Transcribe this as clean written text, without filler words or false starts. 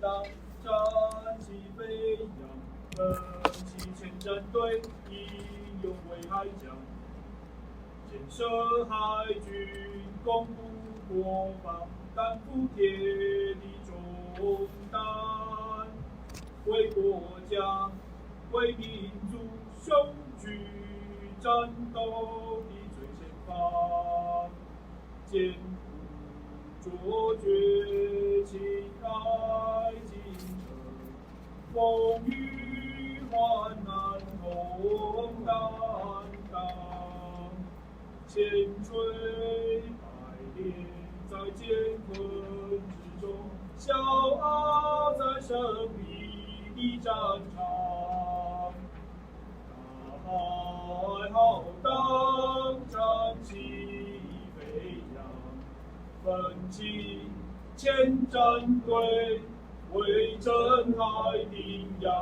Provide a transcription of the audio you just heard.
荡，战旗飞扬，奋起前战队，英勇为海疆。建设海军，巩固国防，担负铁的重担，为国家，为民族，雄踞战斗的最前方，艰苦卓绝，情爱精诚，风雨患难同担当，千锤百炼在艰困之中，骄傲在胜利的战场。大海浩荡，战旗飞扬，奋起前战队，为真海定阳。